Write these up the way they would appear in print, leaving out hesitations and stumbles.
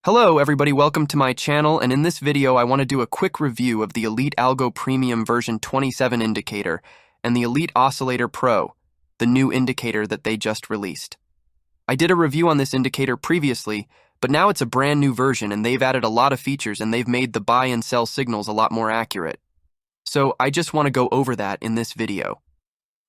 Hello everybody, welcome to my channel, and in this video I want to do a quick review of the EliteAlgo Premium version 27 indicator and the Elite Oscillator Pro, the new indicator that they just released. I did a review on this indicator previously, but now it's a brand new version and they've added a lot of features and they've made the buy and sell signals a lot more accurate. So I just want to go over that in this video.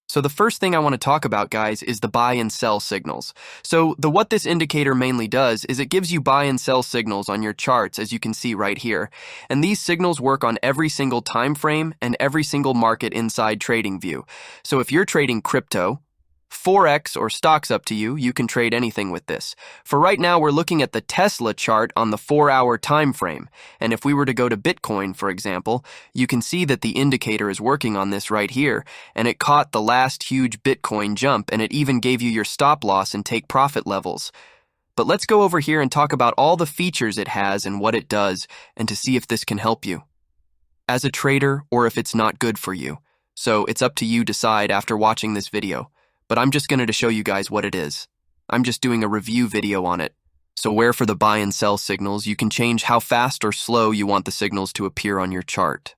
So the first thing I want to talk about, guys, is the buy and sell signals. So what this indicator mainly does is it gives you buy and sell signals on your charts, as you can see right here. And these signals work on every single time frame and every single market inside TradingView. So if you're trading crypto, Forex, or stocks, up to you, you can trade anything with this. For right now, we're looking at the Tesla chart on the 4-hour time frame. And if we were to go to Bitcoin, for example, you can see that the indicator is working on this right here, and it caught the last huge Bitcoin jump, and it even gave you your stop loss and take profit levels. But let's go over here and talk about all the features it has and what it does, and to see if this can help you as a trader or if it's not good for you. So it's up to you to decide after watching this video. But I'm just going to show you guys what it is. I'm just doing a review video on it. So where for the buy and sell signals, you can change how fast or slow you want the signals to appear on your chart.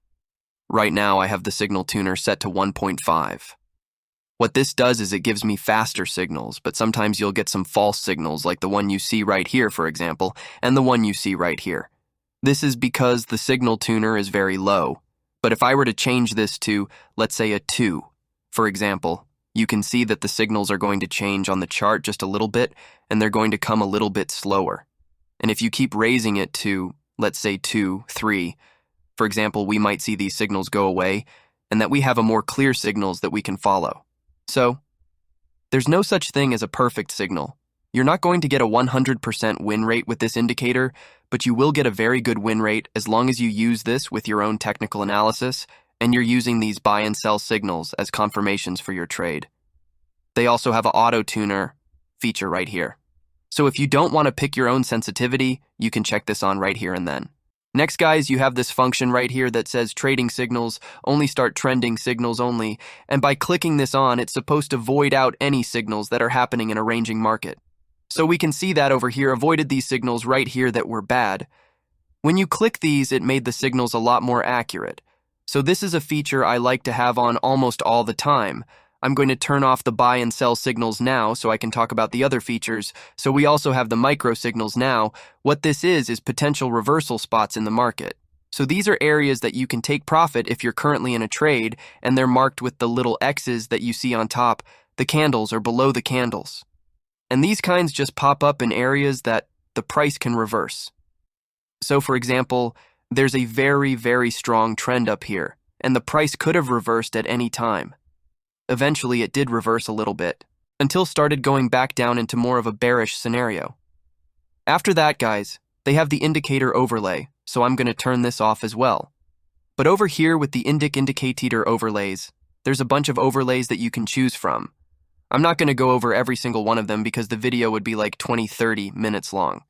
Right now, I have the signal tuner set to 1.5. What this does is it gives me faster signals, but sometimes you'll get some false signals like the one you see right here, for example, and the one you see right here. This is because the signal tuner is very low. But if I were to change this to, let's say, a 2, for example, you can see that the signals are going to change on the chart just a little bit, and they're going to come a little bit slower. And if you keep raising it to, let's say 2, 3, for example, we might see these signals go away, and that we have a more clear signals that we can follow. So, there's no such thing as a perfect signal. You're not going to get a 100% win rate with this indicator, but you will get a very good win rate as long as you use this with your own technical analysis and you're using these buy and sell signals as confirmations for your trade. They also have an auto tuner feature right here. So if you don't want to pick your own sensitivity, you can check this on right here and then. Next, guys, you have this function right here that says trading signals, only start trending signals only. And by clicking this on, it's supposed to void out any signals that are happening in a ranging market. So we can see that over here, avoided these signals right here that were bad. When you click these, it made the signals a lot more accurate. So this is a feature I like to have on almost all the time. I'm going to turn off the buy and sell signals now so I can talk about the other features. So we also have the micro signals now. What this is potential reversal spots in the market. So these are areas that you can take profit if you're currently in a trade, and they're marked with the little X's that you see on top. The candles are below the candles. And these kinds just pop up in areas that the price can reverse. So for example, there's a very, very strong trend up here, and the price could have reversed at any time. Eventually, it did reverse a little bit, until started going back down into more of a bearish scenario. After that, guys, they have the indicator overlay, so I'm going to turn this off as well. But over here with the indicator overlays, there's a bunch of overlays that you can choose from. I'm not going to go over every single one of them because the video would be like 20-30 minutes long.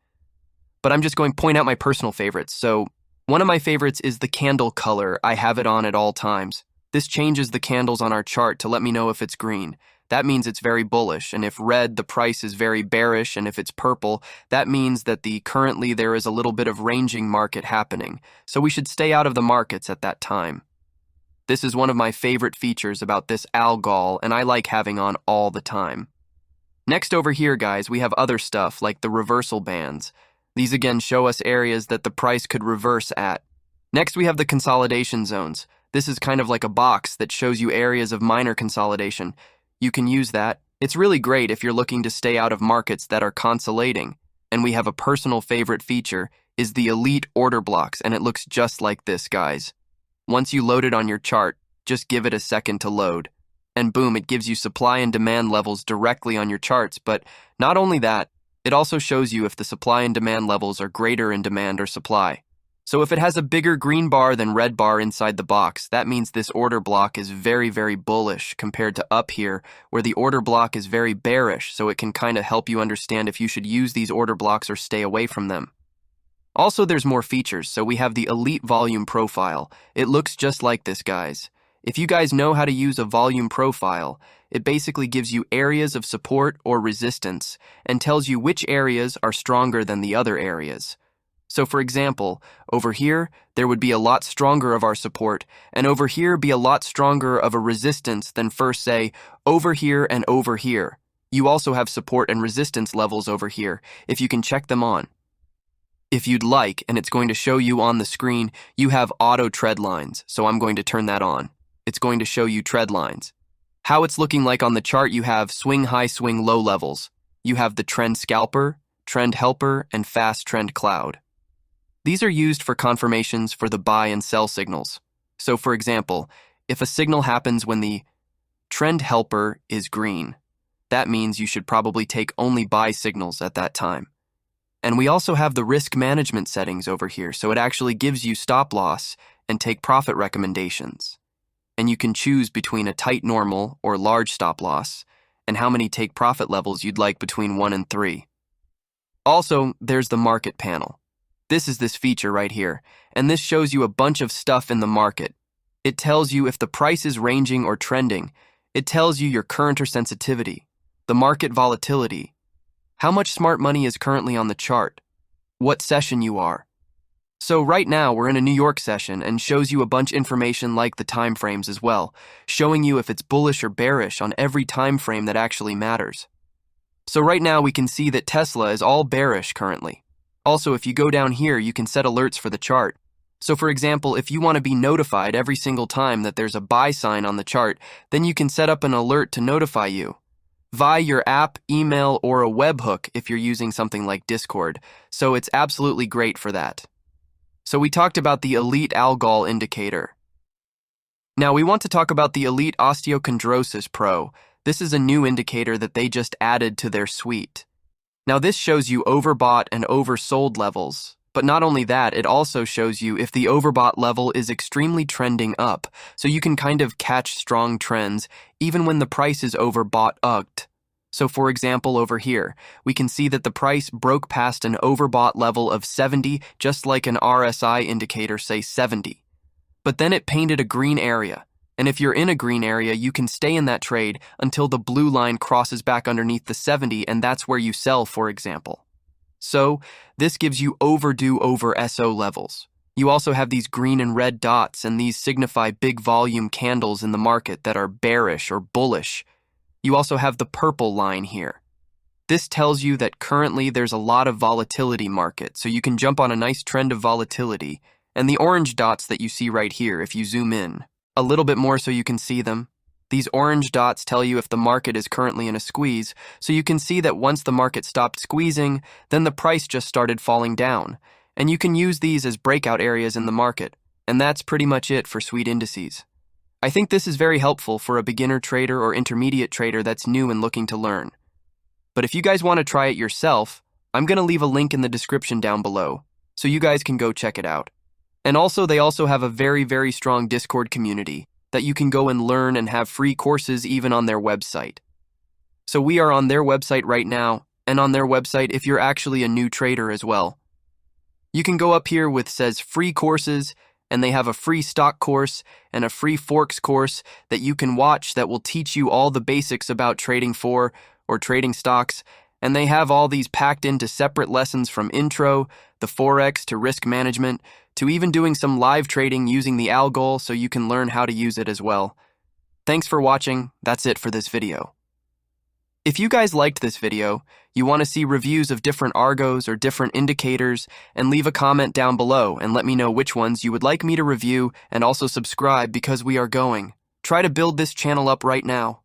But I'm just going to point out my personal favorites. So one of my favorites is the candle color. I have it on at all times. This changes the candles on our chart to let me know if it's green. That means it's very bullish, and if red, the price is very bearish, and if it's purple, that means that currently there is a little bit of ranging market happening, so we should stay out of the markets at that time. This is one of my favorite features about this algol, and I like having on all the time. Next over here, guys, we have other stuff like the reversal bands. These again show us areas that the price could reverse at. Next, we have the consolidation zones. This is kind of like a box that shows you areas of minor consolidation. You can use that. It's really great if you're looking to stay out of markets that are consolidating. And we have a personal favorite feature is the elite order blocks, and it looks just like this, guys. Once you load it on your chart, just give it a second to load. And boom, it gives you supply and demand levels directly on your charts. But not only that, it also shows you if the supply and demand levels are greater in demand or supply. So if it has a bigger green bar than red bar inside the box, that means this order block is very, very bullish compared to up here, where the order block is very bearish, so it can kind of help you understand if you should use these order blocks or stay away from them. Also, there's more features, so we have the Elite Volume Profile. It looks just like this, guys. If you guys know how to use a volume profile, it basically gives you areas of support or resistance and tells you which areas are stronger than the other areas. So for example, over here, there would be a lot stronger of our support, and over here be a lot stronger of a resistance than first say, over here and over here. You also have support and resistance levels over here, if you can check them on. If you'd like, and it's going to show you on the screen, you have auto trend lines, so I'm going to turn that on. It's going to show you trend lines. How it's looking like on the chart, you have swing high, swing low levels. You have the trend scalper, trend helper, and fast trend cloud. These are used for confirmations for the buy and sell signals. So for example, if a signal happens when the trend helper is green, that means you should probably take only buy signals at that time. And we also have the risk management settings over here, so it actually gives you stop loss and take profit recommendations. And you can choose between a tight normal or large stop loss and how many take profit levels you'd like between 1 and 3. Also, there's the market panel. This is this feature right here, and this shows you a bunch of stuff in the market. It tells you if the price is ranging or trending. It tells you your current or sensitivity, the market volatility, how much smart money is currently on the chart, what session you are. So right now we're in a New York session and shows you a bunch information like the time frames as well, showing you if it's bullish or bearish on every time frame that actually matters. So right now we can see that Tesla is all bearish currently. Also, if you go down here, you can set alerts for the chart. So for example, if you want to be notified every single time that there's a buy sign on the chart, then you can set up an alert to notify you via your app, email, or a webhook if you're using something like Discord. So it's absolutely great for that. So we talked about the EliteAlgo indicator. Now we want to talk about the Elite Osteochondrosis Pro. This is a new indicator that they just added to their suite. Now this shows you overbought and oversold levels. But not only that, it also shows you if the overbought level is extremely trending up, so you can kind of catch strong trends even when the price is overbought. So for example, over here, we can see that the price broke past an overbought level of 70, just like an RSI indicator, say 70. But then it painted a green area, and if you're in a green area, you can stay in that trade until the blue line crosses back underneath the 70, and that's where you sell, for example. So, this gives you overdue over SO levels. You also have these green and red dots, and these signify big volume candles in the market that are bearish or bullish. You also have the purple line here. This tells you that currently there's a lot of volatility market, so you can jump on a nice trend of volatility. And the orange dots that you see right here, if you zoom in a little bit more so you can see them, these orange dots tell you if the market is currently in a squeeze, so you can see that once the market stopped squeezing, then the price just started falling down. And you can use these as breakout areas in the market. And that's pretty much it for suite indices. I think this is very helpful for a beginner trader or intermediate trader that's new and looking to learn. But if you guys want to try it yourself, I'm going to leave a link in the description down below, so you guys can go check it out. And also, they also have a very, very strong Discord community that you can go and learn and have free courses even on their website. So we are on their website right now, and on their website if you're actually a new trader as well. You can go up here with says free courses, and they have a free stock course and a free forex course that you can watch that will teach you all the basics about trading for or trading stocks, and they have all these packed into separate lessons from intro, the forex to risk management, to even doing some live trading using the algo so you can learn how to use it as well. Thanks for watching. That's it for this video. If you guys liked this video, you want to see reviews of different algos or different indicators, and leave a comment down below and let me know which ones you would like me to review, and also subscribe because we are going. Try to build this channel up right now.